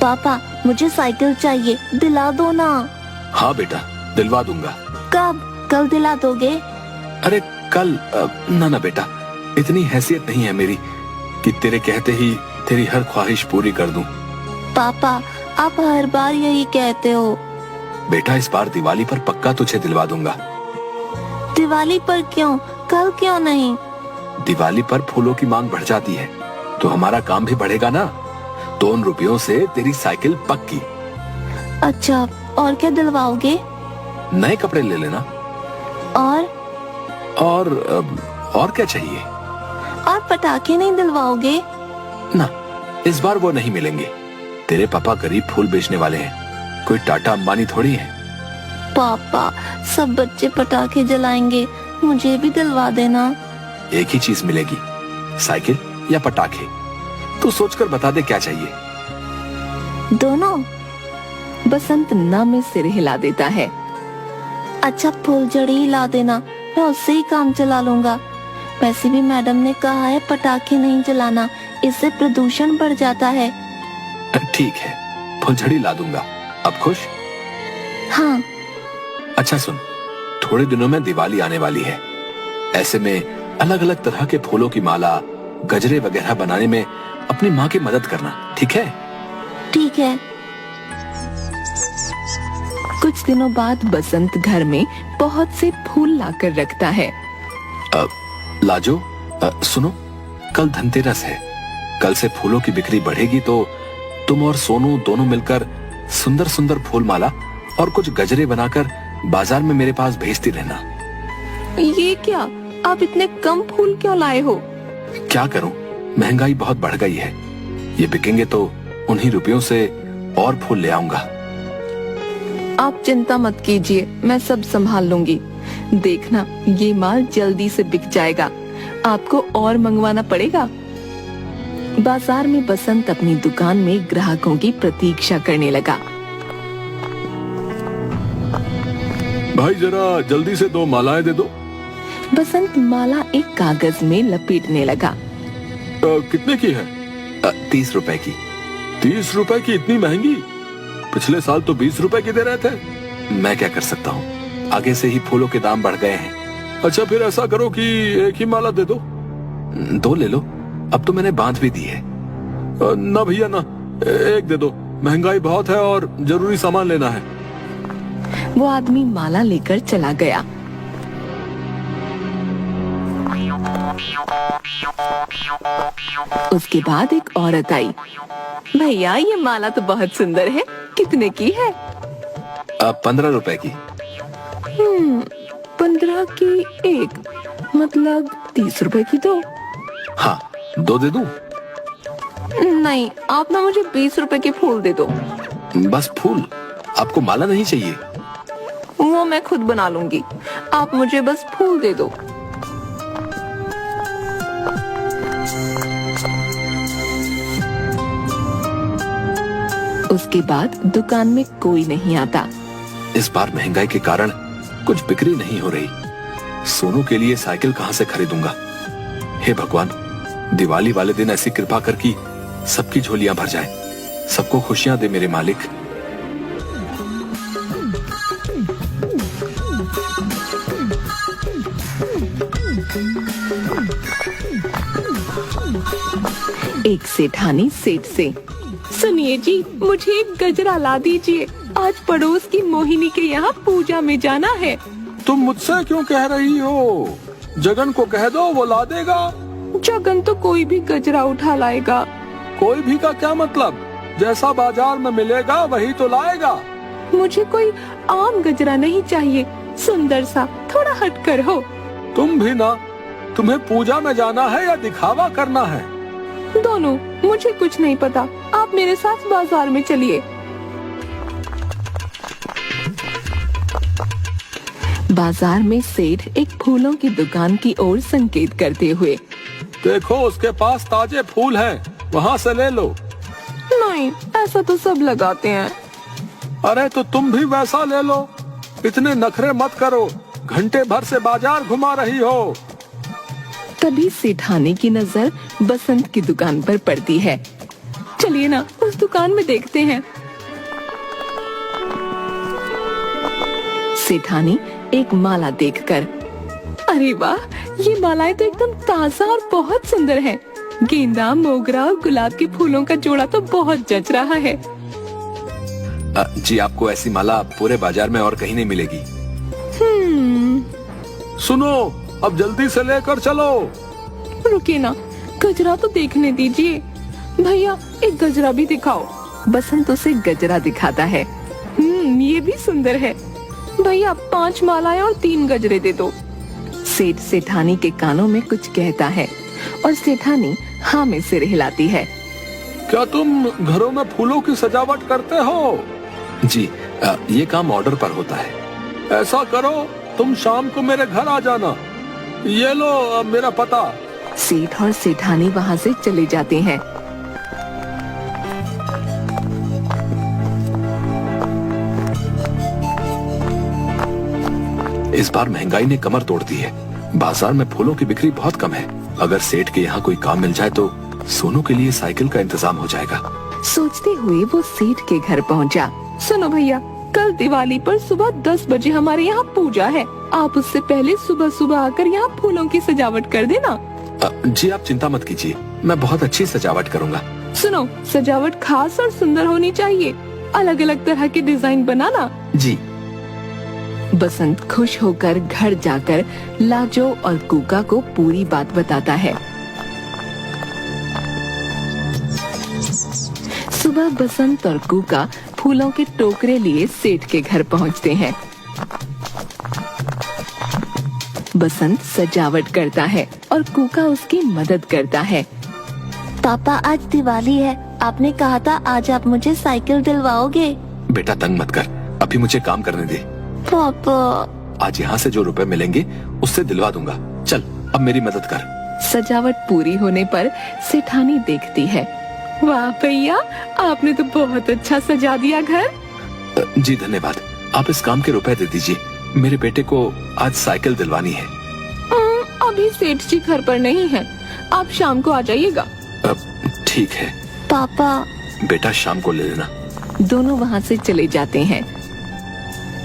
पापा मुझे साइकिल चाहिए, दिला दो ना। हाँ बेटा, दिलवा दूंगा। कब? कल दिला दोगे? अरे कल? ना ना बेटा, इतनी हैसियत नहीं है मेरी कि तेरे कहते ही तेरी हर ख्वाहिश पूरी कर दूं। पापा आप हर बार यही कहते हो। बेटा इस बार दिवाली पर पक्का तुझे दिलवा दूंगा। दिवाली पर क्यों, कल क्यों नहीं? दिवाली पर फूलों की मांग बढ़ जाती है तो हमारा काम भी बढ़ेगा ना। तो उन रुपयों से तेरी साइकिल पक्की। अच्छा, और क्या दिलवाओगे? नए कपड़े ले लेना। और क्या चाहिए? और पटाखे नहीं दिलवाओगे? ना, इस बार वो नहीं मिलेंगे। तेरे पापा गरीब फूल बेचने वाले हैं, कोई टाटा अंबानी थोड़ी है। पापा सब बच्चे पटाखे जलाएंगे, मुझे भी दिलवा देना। एक ही चीज मिलेगी, साइकिल या पटाखे। तू सोचकर बता दे क्या चाहिए। दोनों। बसंत ना में सिर हिला देता है। अच्छा फुलझड़ी ही ला देना, मैं उससे ही काम चला लूंगा। वैसे भी मैडम ने कहा है पटाखे नहीं जलाना, इससे प्रदूषण बढ़ जाता है। ठीक है, फुलझड़ी ला दूंगा। अब खुश? हाँ। अच्छा सुन, थोड़े दिनों में दिवाली आने वाली है। ऐसे में अलग अलग तरह के फूलों की माला, गजरे वगैरह बनाने में अपनी माँ की मदद करना, ठीक है? ठीक है। कुछ दिनों बाद बसंत घर में बहुत से फूल लाकर रखता है। लाजो, सुनो, कल धनतेरस है। कल से फूलों की बिक्री बढ़ेगी तो तुम और सोनू दोनों मिलकर सुंदर सुंदर फूल माला और कुछ गजरे बनाकर बाजार में मेरे पास भेजती रहना। ये क्या, आप इतने कम फूल क्यों लाए हो? क्या करूं, महंगाई बहुत बढ़ गई है। ये बिकेंगे तो उन्हीं रुपयों से और फूल ले आऊंगा। आप चिंता मत कीजिए, मैं सब संभाल लूंगी। देखना, ये माल जल्दी से बिक जाएगा, आपको और मंगवाना पड़ेगा। बाजार में बसंत अपनी दुकान में ग्राहकों की प्रतीक्षा करने लगा। भाई जरा जल्दी से 2 मालाएं दे दो। बसंत माला एक कागज में लपेटने लगा। कितने की है? 30 रुपए की। 30 रुपए की इतनी महंगी? पिछले साल तो 20 रुपए की दे रहे थे। मैं क्या कर सकता हूँ, आगे से ही फूलों के दाम बढ़ गए हैं। अच्छा फिर ऐसा करो कि एक ही माला दे दो। 2 ले लो, अब तो मैंने बांध भी दी है। ना भैया ना, एक दे दो, महंगाई बहुत है और जरूरी सामान लेना है। वो आदमी माला लेकर चला गया। उसके बाद एक औरत आई। भैया ये माला तो बहुत सुंदर है, कितने की है? 15 रुपए की। 15 की एक, मतलब 30 रुपए की 2। हाँ, 2 दे दूं? नहीं, आप ना मुझे 20 रुपए के फूल दे दो। बस फूल? आपको माला नहीं चाहिए? वो मैं खुद बना लूंगी, आप मुझे बस फूल दे दो। उसके बाद दुकान में कोई नहीं आता। इस बार महंगाई के कारण कुछ बिक्री नहीं हो रही। सोनू के लिए साइकिल कहां से खरीदूंगा? हे भगवान, दिवाली वाले दिन ऐसी कृपा कर कि सबकी झोलियां भर जाएं, सबको खुशियां दे मेरे मालिक। एक सेठानी सेठ से, सुनिए जी, मुझे एक गजरा ला दीजिए, आज पड़ोस की मोहिनी के यहाँ पूजा में जाना है। तुम मुझसे क्यों कह रही हो? जगन को कह दो, वो ला देगा। जगन तो कोई भी गजरा उठा लाएगा। कोई भी का क्या मतलब? जैसा बाजार में मिलेगा वही तो लाएगा। मुझे कोई आम गजरा नहीं चाहिए, सुंदर सा, थोड़ा हटकर हो। तुम भी ना, तुम्हें पूजा में जाना है या दिखावा करना है? दोनों, मुझे कुछ नहीं पता, आप मेरे साथ बाजार में चलिए। बाजार में सेठ एक फूलों की दुकान की ओर संकेत करते हुए, देखो उसके पास ताजे फूल हैं, वहाँ से ले लो। नहीं, ऐसा तो सब लगाते हैं। अरे तो तुम भी वैसा ले लो, इतने नखरे मत करो, घंटे भर से बाजार घुमा रही हो। तभी सेठानी की नजर बसंत की दुकान पर पड़ती है। चलिए ना, उस दुकान में देखते हैं। सेठानी एक माला देखकर, अरे वाह, ये मालाएं तो एकदम ताजा और बहुत सुंदर है। गेंदा, मोगरा और गुलाब के फूलों का जोड़ा तो बहुत जच रहा है। जी, आपको ऐसी माला पूरे बाजार में और कहीं नहीं मिलेगी। सुनो, अब जल्दी से लेकर चलो। रुकिए ना, गजरा तो देखने दीजिए। भैया, एक गजरा भी दिखाओ। बसंत उसे गजरा दिखाता है। ये भी सुंदर है। भैया, 5 मालाएं और 3 गजरे दे दो। सेठ सेठानी के कानों में कुछ कहता है और सेठानी हाँ में सिर हिलाती है। क्या तुम घरों में फूलों की सजावट करते हो? जी, ये काम ऑर्डर पर होता है। ऐसा करो, तुम शाम को मेरे घर आ जाना। ये लो मेरा पता। सेठ और सेठानी वहाँ से चले जाते हैं। इस बार महंगाई ने कमर तोड़ दी है। बाजार में फूलों की बिक्री बहुत कम है। अगर सेठ के यहाँ कोई काम मिल जाए तो सोनू के लिए साइकिल का इंतजाम हो जाएगा। सोचते हुए वो सेठ के घर पहुँचा। सुनो भैया, कल दिवाली पर सुबह 10 बजे हमारे यहाँ पूजा है। आप उससे पहले सुबह सुबह आकर यहाँ फूलों की सजावट कर देना। जी, आप चिंता मत कीजिए, मैं बहुत अच्छी सजावट करूँगा। सुनो, सजावट खास और सुंदर होनी चाहिए। अलग अलग तरह के डिजाइन बनाना। जी। बसंत खुश होकर घर जाकर लाजो और कूका को पूरी बात बताता है। सुबह बसंत और कूका फूलों के टोकरे लिए सेठ के घर पहुंचते हैं। बसंत सजावट करता है और कूका उसकी मदद करता है। पापा, आज दिवाली है। आपने कहा था आज आप मुझे साइकिल दिलवाओगे। बेटा, तंग मत कर, अभी मुझे काम करने दे। पापा, आज यहाँ से जो रुपए मिलेंगे उससे दिलवा दूंगा। चल, अब मेरी मदद कर। सजावट पूरी होने पर सेठानी देखती है। वाह भैया, आपने तो बहुत अच्छा सजा दिया घर। जी धन्यवाद। आप इस काम के रुपए दे दीजिए, मेरे बेटे को आज साइकिल दिलवानी है। अभी सेठ जी घर पर नहीं है, आप शाम को आ जाइएगा। ठीक है पापा। बेटा, शाम को ले लेना। दोनों वहाँ से चले जाते हैं।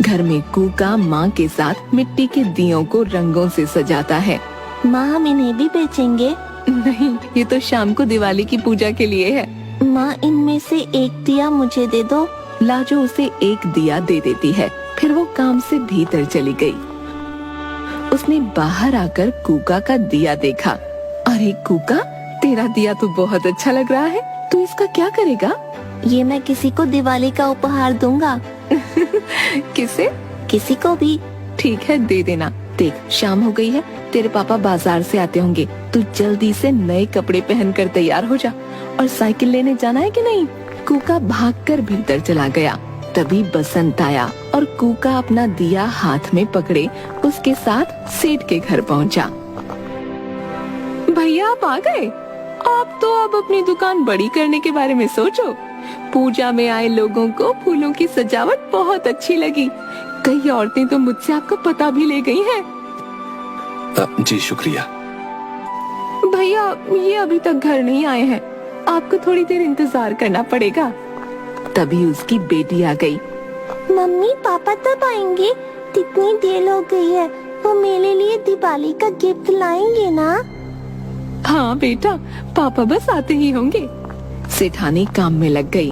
घर में कूका माँ के साथ मिट्टी के दियों को रंगों से सजाता है। माँ, हम इन्हें भी बेचेंगे? नहीं, ये तो शाम को दिवाली की पूजा के लिए है। माँ, इनमें से एक दिया मुझे दे दो। लाजो उसे एक दिया दे देती है। फिर वो काम से भीतर चली गई। उसने बाहर आकर कूका का दिया देखा। अरे कूका, तेरा दिया तो बहुत अच्छा लग रहा है। तू इसका क्या करेगा? ये मैं किसी को दिवाली का उपहार दूंगा। किसे? किसी को भी। ठीक है, दे देना। देख, शाम हो गई है, तेरे पापा बाजार से आते होंगे। तू जल्दी से नए कपड़े पहनकर तैयार हो जा। और साइकिल लेने जाना है कि नहीं? कूका भागकर भीतर चला गया। तभी बसंत आया और कूका अपना दिया हाथ में पकड़े उसके साथ सेठ के घर पहुंचा। भैया, आप आ गए? आप तो अब अपनी दुकान बड़ी करने के बारे में सोचो। पूजा में आए लोगों को फूलों की सजावट बहुत अच्छी लगी। कई औरतें तो मुझसे आपका पता भी ले गई हैं। जी शुक्रिया। भैया, ये अभी तक घर नहीं आए हैं, आपको थोड़ी देर इंतजार करना पड़ेगा। तभी उसकी बेटी आ गई। मम्मी, पापा तब आएंगे? कितनी देर हो गई है। वो मेरे लिए दिवाली का गिफ्ट लाएंगे ना? हाँ बेटा, पापा बस आते ही होंगे। सेठानी काम में लग गई।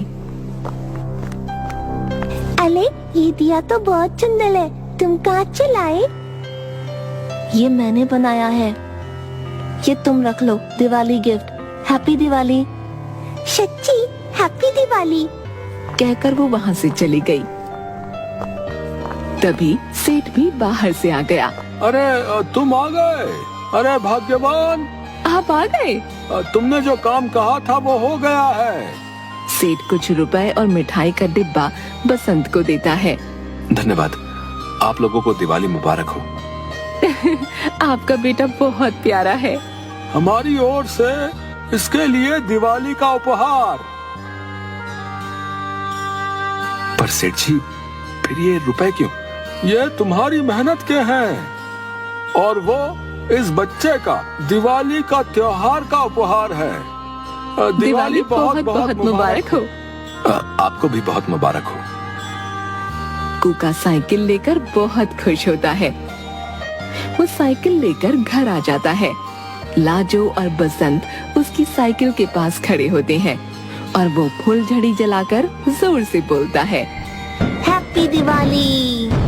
अरे, ये दिया तो बहुत सुंदर है। तुम कहाँ से लाए? ये मैंने बनाया है। ये तुम रख लो, दिवाली गिफ्ट। हैप्पी दिवाली। सच्ची हैप्पी दिवाली, कहकर वो वहाँ से चली गई। तभी सेठ भी बाहर से आ गया। अरे तुम आ गए? अरे भाग्यवान, आप आ गए? तुमने जो काम कहा था वो हो गया है। सेठ कुछ रुपए और मिठाई का डिब्बा बसंत को देता है। धन्यवाद। आप लोगों को दिवाली मुबारक हो। आपका बेटा बहुत प्यारा है। हमारी ओर से इसके लिए दिवाली का उपहार। पर सेठ जी, फिर ये रुपए क्यों? ये तुम्हारी मेहनत के हैं और वो इस बच्चे का दिवाली का त्योहार का उपहार है। दिवाली बहुत बहुत मुबारक हो। आपको भी बहुत मुबारक हो। कूका साइकिल लेकर बहुत खुश होता है। वो साइकिल लेकर घर आ जाता है। लाजो और बसंत उसकी साइकिल के पास खड़े होते हैं और वो फुलझड़ी जलाकर जोर से बोलता है, हैप्पी दिवाली।